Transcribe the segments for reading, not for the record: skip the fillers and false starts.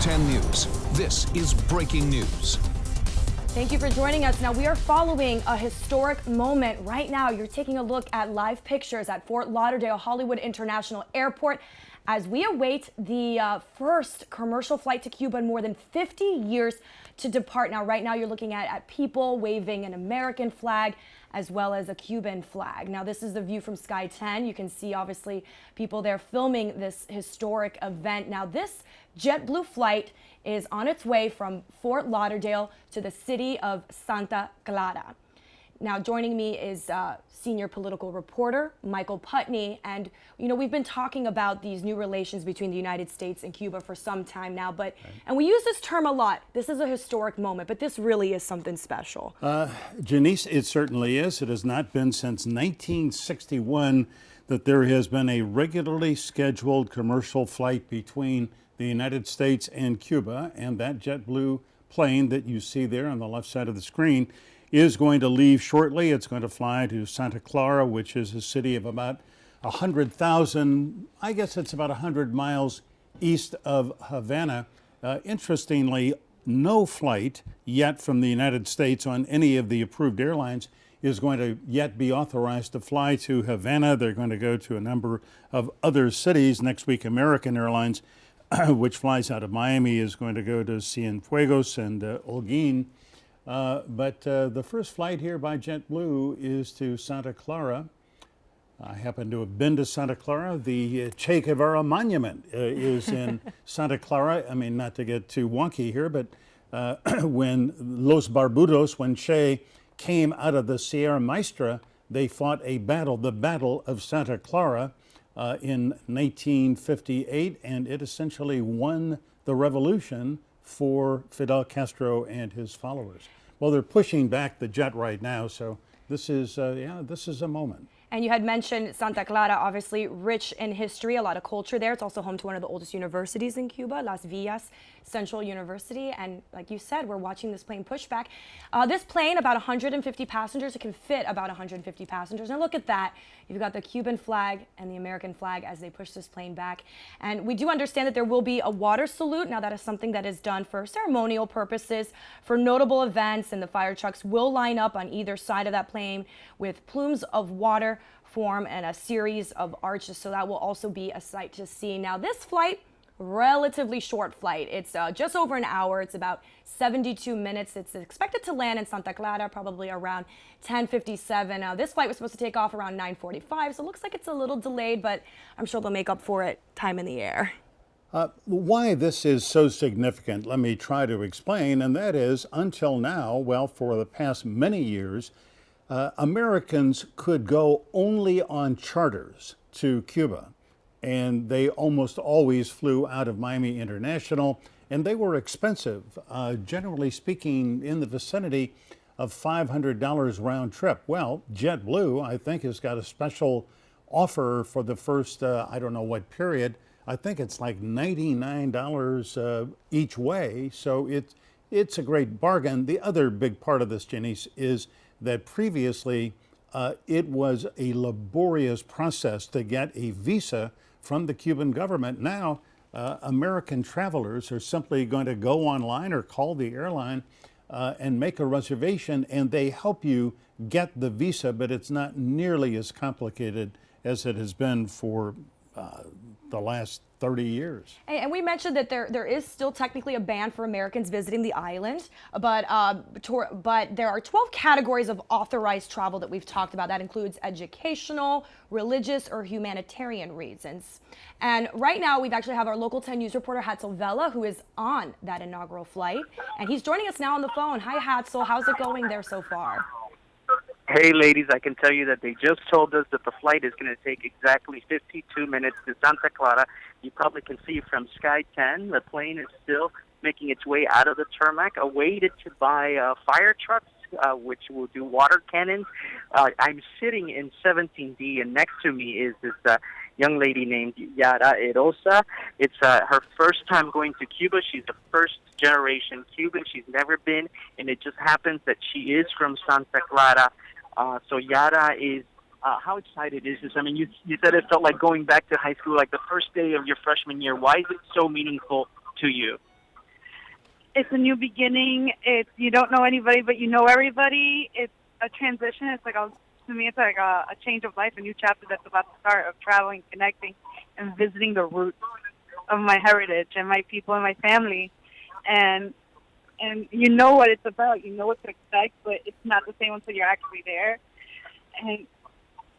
10 News. This is breaking news. Thank you for joining us. Now, we are following a historic moment right now. You're taking a look at live pictures at Fort Lauderdale Hollywood International Airport as we await the first commercial flight to Cuba in more than 50 years to depart. Now, right now, you're looking at people waving an American flag as well as a Cuban flag. Now, this is the view from Sky 10. You can see, obviously, people there filming this historic event. Now, this JetBlue flight is on its way from Fort Lauderdale to the city of Santa Clara. Now, joining me is senior political reporter Michael Putney. And, you know, we've been talking about these new relations between the United States and Cuba for some time now. And we use this term a lot. This is a historic moment, but this really is something special. Janice, it certainly is. It has not been since 1961 that there has been a regularly scheduled commercial flight between the United States and Cuba. And that JetBlue plane that you see there on the left side of the screen is going to leave shortly. It's going to fly to Santa Clara, which is a city of about 100,000, I guess it's about 100 miles east of Havana. Interestingly, no flight yet from the United States on any of the approved airlines is going to yet be authorized to fly to Havana. They're going to go to a number of other cities. Next week, American Airlines, which flies out of Miami, is going to go to Cienfuegos and Holguin. But the first flight here by JetBlue is to Santa Clara. I happen to have been to Santa Clara. The Che Guevara Monument is in Santa Clara. I mean, not to get too wonky here, but when Los Barbudos, when Che came out of the Sierra Maestra, they fought a battle, the Battle of Santa Clara, in 1958, and it essentially won the revolution for Fidel Castro and his followers. Well, they're pushing back the jet right now, so this is a moment. And you had mentioned Santa Clara, obviously rich in history, a lot of culture there. It's also home to one of the oldest universities in Cuba, Las Villas Central University. And like you said, we're watching this plane push back. This plane, about 150 passengers, it can fit about 150 passengers. And look at that. You've got the Cuban flag and the American flag as they push this plane back. And we do understand that there will be a water salute. Now, that is something that is done for ceremonial purposes, for notable events, and the fire trucks will line up on either side of that plane with plumes of water form and a series of arches, so that will also be a sight to see. Now, this flight, relatively short flight. It's just over an hour. It's about 72 minutes. It's expected to land in Santa Clara probably around 10:57. This flight was supposed to take off around 9:45, so it looks like it's a little delayed, but I'm sure they'll make up for it time in the air. Why this is so significant, let me try to explain, and that is, until now, well, for the past many years, Americans could go only on charters to Cuba, and they almost always flew out of Miami International, and they were expensive, generally speaking, in the vicinity of $500 round trip. Well, JetBlue, I think, has got a special offer for the first, I don't know what period. I think it's like $99 each way, so it's a great bargain. The other big part of this, Janice, is that previously it was a laborious process to get a visa from the Cuban government. Now, American travelers are simply going to go online or call the airline and make a reservation, and they help you get the visa, but it's not nearly as complicated as it has been for the last 30 years. And we mentioned that there is still technically a ban for Americans visiting the island, but there are 12 categories of authorized travel that we've talked about. That includes educational, religious, or humanitarian reasons. And right now, we've actually have our local 10 News reporter, Hatzel Vela, who is on that inaugural flight. And he's joining us now on the phone. Hi, Hatzel. How's it going there so far? Hey, ladies, I can tell you that they just told us that the flight is going to take exactly 52 minutes to Santa Clara. You probably can see from Sky 10, the plane is still making its way out of the tarmac, awaited by fire trucks, which will do water cannons. I'm sitting in 17D, and next to me is this young lady named Yara Erosa. It's her first time going to Cuba. She's a first-generation Cuban. She's never been, and it just happens that she is from Santa Clara. So Yara is, how excited is this? I mean, you said it felt like going back to high school, like the first day of your freshman year. Why is it so meaningful to you? It's a new beginning. It's you don't know anybody, but you know everybody. It's a transition. It's like to me, it's like a change of life, a new chapter that's about to start of traveling, connecting, and visiting the roots of my heritage and my people and my family. And you know what it's about. You know what to expect, but it's not the same until you're actually there. And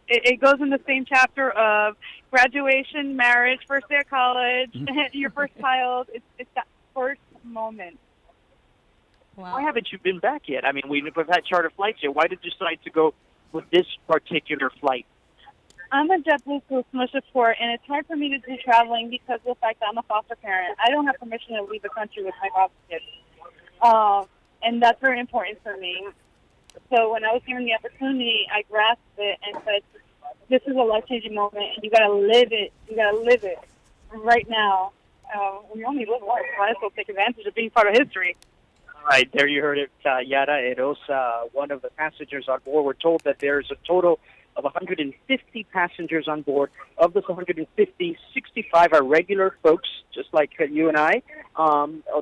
it goes in the same chapter of graduation, marriage, first day of college, your first child. It's that first moment. Wow. Why haven't you been back yet? I mean, we've had charter flights here. Why did you decide to go with this particular flight? I'm a JetBlue customer support, and it's hard for me to do traveling because of the fact that I'm a foster parent. I don't have permission to leave the country with my foster kids, and that's very important for me. So when I was given the opportunity, I grasped it and said, "This is a life-changing moment, and you got to live it. You got to live it right now. We only live once, so might as well take advantage of being part of history." All right, there you heard it, Yara. It was one of the passengers on board. We're told that there's a total of 150 passengers on board. Of those 150, 65 are regular folks, just like you and I,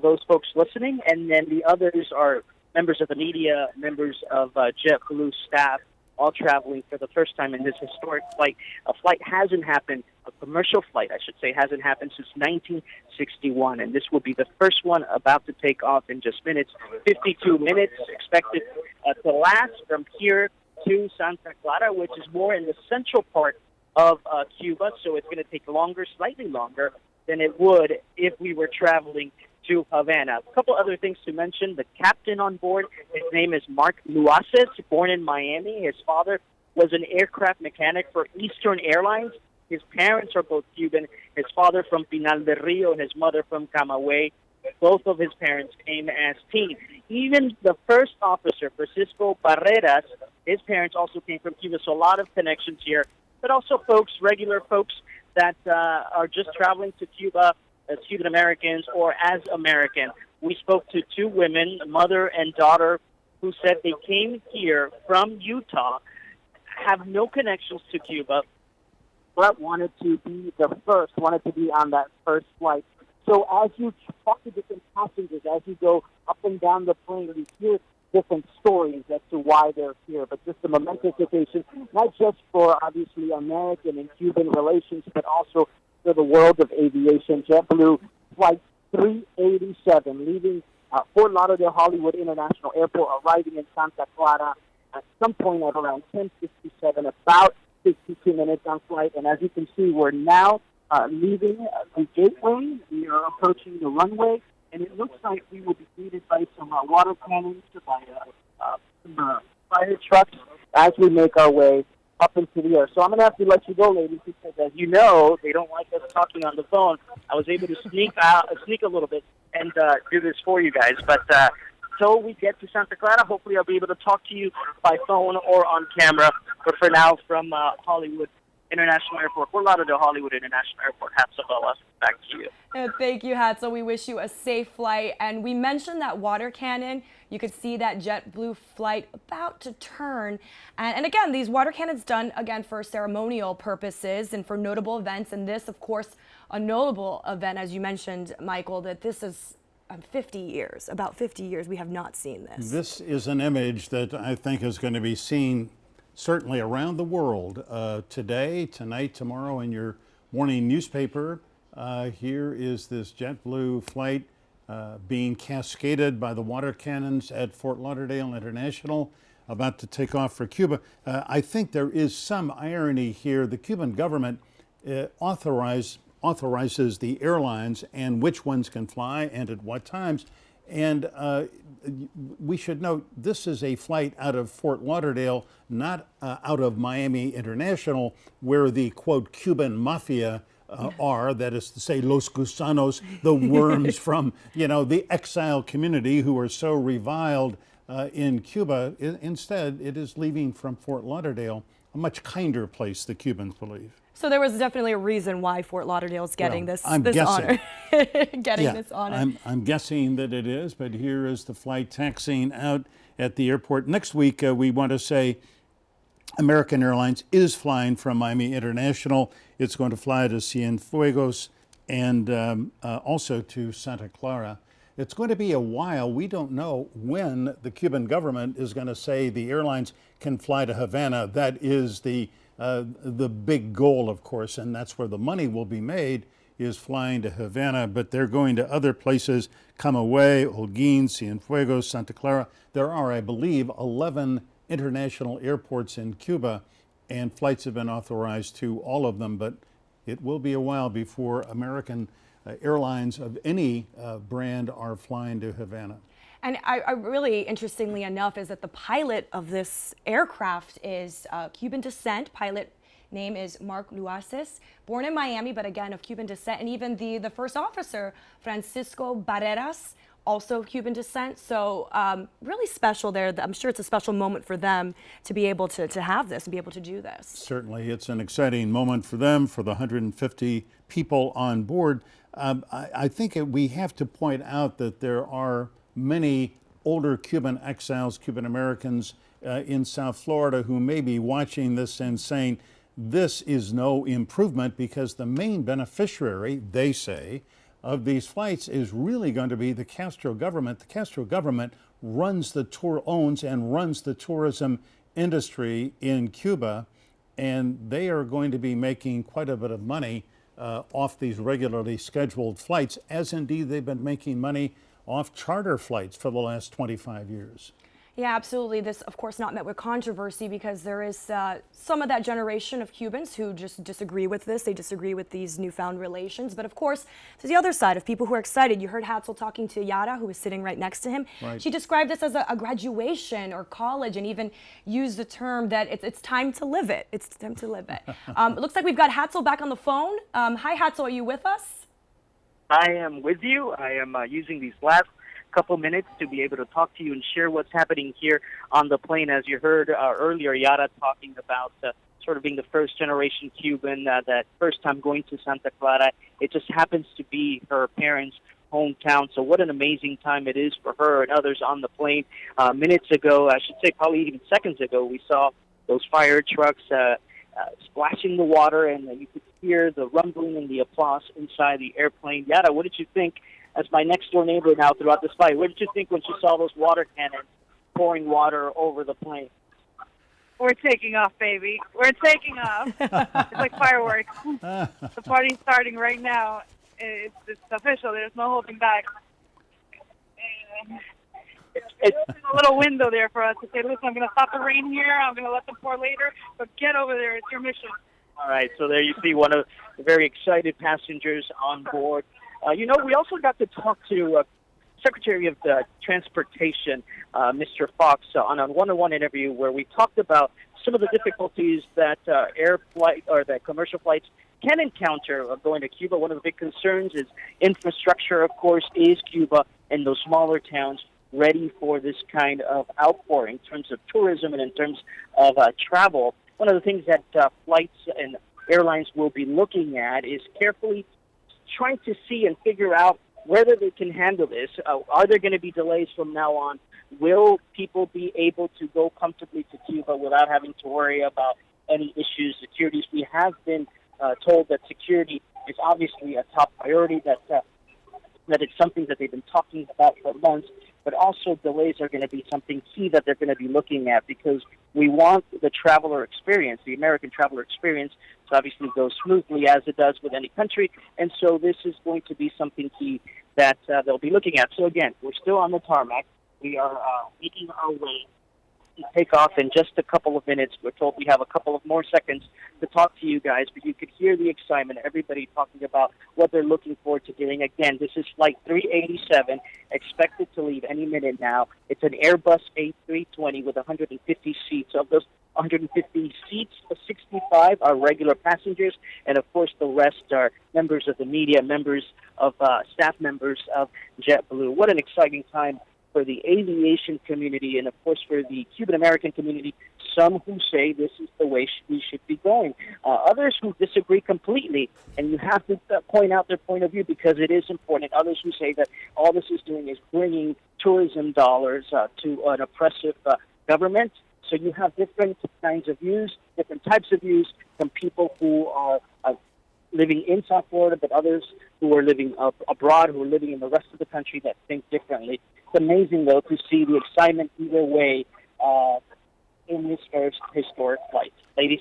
those folks listening, and then the others are members of the media, members of JetBlue staff, all traveling for the first time in this historic flight. A flight hasn't happened, a commercial flight, I should say, hasn't happened since 1961, and this will be the first one about to take off in just minutes. 52 minutes expected to last from here to Santa Clara, which is more in the central part of Cuba, so it's going to take longer, slightly longer, than it would if we were traveling to Havana. A couple other things to mention. The captain on board, his name is Mark Luaces, born in Miami. His father was an aircraft mechanic for Eastern Airlines. His parents are both Cuban. His father from Pinal del Rio and his mother from Camagüey. Both of his parents came as teens. Even the first officer, Francisco Barreras, his parents also came from Cuba, so a lot of connections here. But also folks, regular folks that are just traveling to Cuba as Cuban Americans or as American. We spoke to two women, mother and daughter, who said they came here from Utah, have no connections to Cuba, but wanted to be the first, wanted to be on that first flight. So as you talk to different passengers, as you go up and down the plane, you hear different stories as to why they're here, but just a momentous occasion, not just for obviously American and Cuban relations, but also for the world of aviation. JetBlue Flight 387, leaving Fort Lauderdale Hollywood International Airport, arriving in Santa Clara at some point at around 10:57, about 52 minutes on flight. And as you can see, we're now leaving the gateway. We are approaching the runway, and it looks like we will be greeted by some water cannons, by some fire trucks as we make our way up into the air. So I'm going to have to let you go, ladies, because as you know, they don't like us talking on the phone. I was able to sneak a little bit and do this for you guys. But so we get to Santa Clara, hopefully I'll be able to talk to you by phone or on camera. But for now, from Hollywood International Airport, Fort Lauderdale Hollywood International Airport, Hatzaboa, back to you. Thank you, Hatzel. We wish you a safe flight. And we mentioned that water cannon. You could see that JetBlue flight about to turn. And again, these water cannons done, again, for ceremonial purposes and for notable events. And this, of course, a notable event, as you mentioned, Michael, that this is 50 years, about 50 years, we have not seen this. This is an image that I think is going to be seen certainly around the world today, tonight, tomorrow in your morning newspaper. Here is this JetBlue flight being cascaded by the water cannons at Fort Lauderdale International, about to take off for Cuba. I think there is some irony here. The Cuban government authorizes the airlines and which ones can fly and at what times. And we should note this is a flight out of Fort Lauderdale, not out of Miami International, where the, quote, Cuban mafia are, that is to say, Los Gusanos, the worms from, the exile community who are so reviled in Cuba. Instead, it is leaving from Fort Lauderdale, a much kinder place, the Cubans believe. So there was definitely a reason why Fort Lauderdale is getting this honor. This honor. I'm guessing that it is, but here is the flight taxiing out at the airport. Next week, we want to say American Airlines is flying from Miami International. It's going to fly to Cienfuegos and also to Santa Clara. it's going to be a while. We don't know when the Cuban government is going to say the airlines can fly to Havana. That is the big goal, of course, and that's where the money will be made, is flying to Havana. But they're going to other places: Camagüey, Holguín, Cienfuegos, Santa Clara. There are, I believe, 11 international airports in Cuba, and flights have been authorized to all of them. But it will be a while before American airlines of any brand are flying to Havana. And I really, interestingly enough, is that the pilot of this aircraft is Cuban descent. Pilot name is Mark Luaces, born in Miami, but again of Cuban descent. And even the first officer, Francisco Barreras, also Cuban descent. So really special there. I'm sure it's a special moment for them to be able to have this and be able to do this. Certainly, it's an exciting moment for them, for the 150 people on board. I think we have to point out that there are many older Cuban exiles, Cuban Americans in South Florida, who may be watching this and saying, this is no improvement, because the main beneficiary, they say, of these flights is really going to be the Castro government. The Castro government owns and runs the tourism industry in Cuba, and they are going to be making quite a bit of money off these regularly scheduled flights, as indeed they've been making money off charter flights for the last 25 years. Yeah, absolutely. This, of course, not met with controversy, because there is some of that generation of Cubans who just disagree with this. They disagree with these newfound relations. But of course, there's the other side of people who are excited. You heard Hatzel talking to Yara, who was sitting right next to him. Right. She described this as a graduation or college, and even used the term that it's time to live it. It's time to live it. It looks like we've got Hatzel back on the phone. Hi, Hatzel, are you with us? I am with you. I am using these last couple minutes to be able to talk to you and share what's happening here on the plane. As you heard earlier, Yara talking about sort of being the first generation Cuban, that first time going to Santa Clara. It just happens to be her parents' hometown. So what an amazing time it is for her and others on the plane. Minutes ago, I should say probably even seconds ago, we saw those fire trucks splashing the water, and you could hear the rumbling and the applause inside the airplane. Yara, what did you think, as my next-door neighbor now throughout this flight, what did you think when you saw those water cannons pouring water over the plane? We're taking off, baby. We're taking off. It's like fireworks. The party's starting right now. It's official. There's no holding back. It's a little window there for us to say, listen, I'm going to stop the rain here. I'm going to let them pour later. But get over there. It's your mission. All right, so there you see one of the very excited passengers on board. We also got to talk to Secretary of Transportation, Mr. Fox, on a one-on-one interview where we talked about some of the difficulties that air flight or that commercial flights can encounter going to Cuba. One of the big concerns is infrastructure, of course. Is Cuba and those smaller towns ready for this kind of outpouring in terms of tourism and in terms of travel? One of the things that flights and airlines will be looking at is carefully trying to see and figure out whether they can handle this. Are there going to be delays from now on? Will people be able to go comfortably to Cuba without having to worry about any issues, securities? We have been told that security is obviously a top priority, that it's something that they've been talking about for months, but also delays are going to be something key that they're going to be looking at, because we want the traveler experience, the American traveler experience, to obviously go smoothly as it does with any country. And so this is going to be something key that they'll be looking at. So again, we're still on the tarmac. We are making our way to take off in just a couple of minutes. We're told we have a couple of more seconds to talk to you guys, but you could hear the excitement, everybody talking about what they're looking forward to doing. Again, this is Flight 387, expected to leave any minute now. It's an Airbus A320 with 150 seats. Of those 150 seats, 65 are regular passengers, and of course the rest are members of the media, members of staff members of JetBlue. What an exciting time for the aviation community and, of course, for the Cuban-American community. Some who say this is the way we should be going. Others who disagree completely, and you have to point out their point of view because it is important. Others who say that all this is doing is bringing tourism dollars to an oppressive government. So you have different kinds of views, different types of views from people who are living in South Florida, but others who are living abroad, who are living in the rest of the country that think differently. It's amazing, though, to see the excitement either way in this first historic flight. Ladies?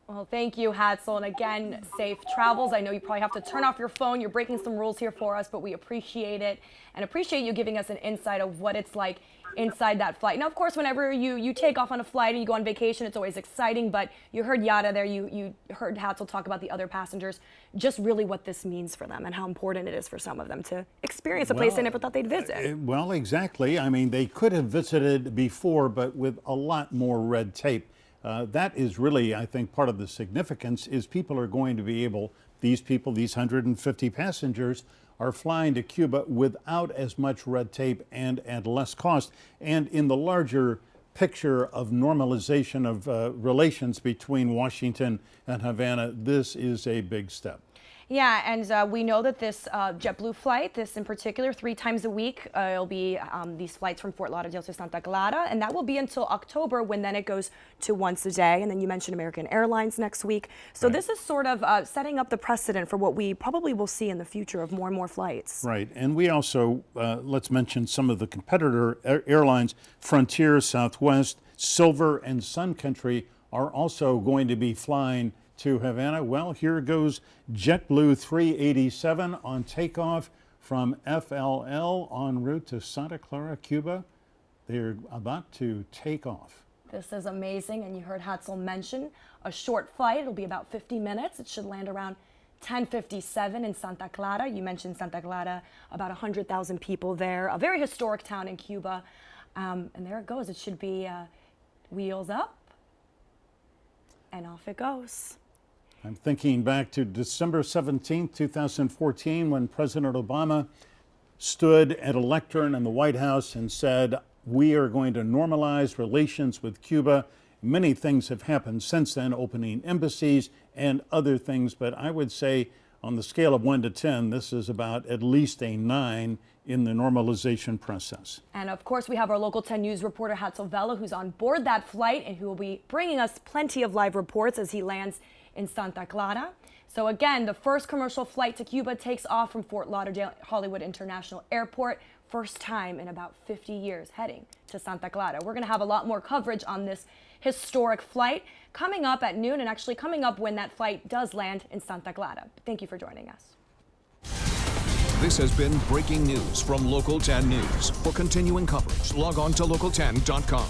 Well, thank you, Hatzel. And again, safe travels. I know you probably have to turn off your phone. You're breaking some rules here for us, but we appreciate it and appreciate you giving us an insight of what it's like inside that flight. Now, of course, whenever you take off on a flight and you go on vacation, it's always exciting, but you heard Yada there, you heard Hatzel talk about the other passengers, just really what this means for them and how important it is for some of them to experience a place they never thought they'd visit. Well, exactly. I mean, they could have visited before, but with a lot more red tape. That is really, I think, part of the significance is people are going to be able, these 150 passengers, are flying to Cuba without as much red tape and at less cost. And in the larger picture of normalization of relations between Washington and Havana, this is a big step. Yeah, and we know that this JetBlue flight, this in particular, 3 times a week, it'll be these flights from Fort Lauderdale to Santa Clara, and that will be until October, when then it goes to once a day. And then you mentioned American Airlines next week. So this is sort of setting up the precedent for what we probably will see in the future of more and more flights. Right, and we also, let's mention some of the competitor airlines. Frontier, Southwest, Silver, and Sun Country are also going to be flying to Havana. Well, here goes JetBlue 387 on takeoff from FLL en route to Santa Clara, Cuba. They're about to take off. This is amazing, and you heard Hatzel mention a short flight. It'll be about 50 minutes. It should land around 10:57 in Santa Clara. You mentioned Santa Clara, about 100,000 people there, a very historic town in Cuba. And there it goes. It should be wheels up, and off it goes. I'm thinking back to December 17, 2014, when President Obama stood at a lectern in the White House and said, we are going to normalize relations with Cuba. Many things have happened since then, opening embassies and other things, but I would say on the scale of 1 to 10, this is about at least a 9 in the normalization process. And of course, we have our Local 10 News reporter, Hatzel Vela, who's on board that flight and who will be bringing us plenty of live reports as he lands in Santa Clara. So again, the first commercial flight to Cuba takes off from Fort Lauderdale Hollywood International Airport. First time in about 50 years heading to Santa Clara. We're going to have a lot more coverage on this historic flight coming up at noon, and actually coming up when that flight does land in Santa Clara. Thank you for joining us. This has been breaking news from Local 10 News. For continuing coverage, log on to local10.com.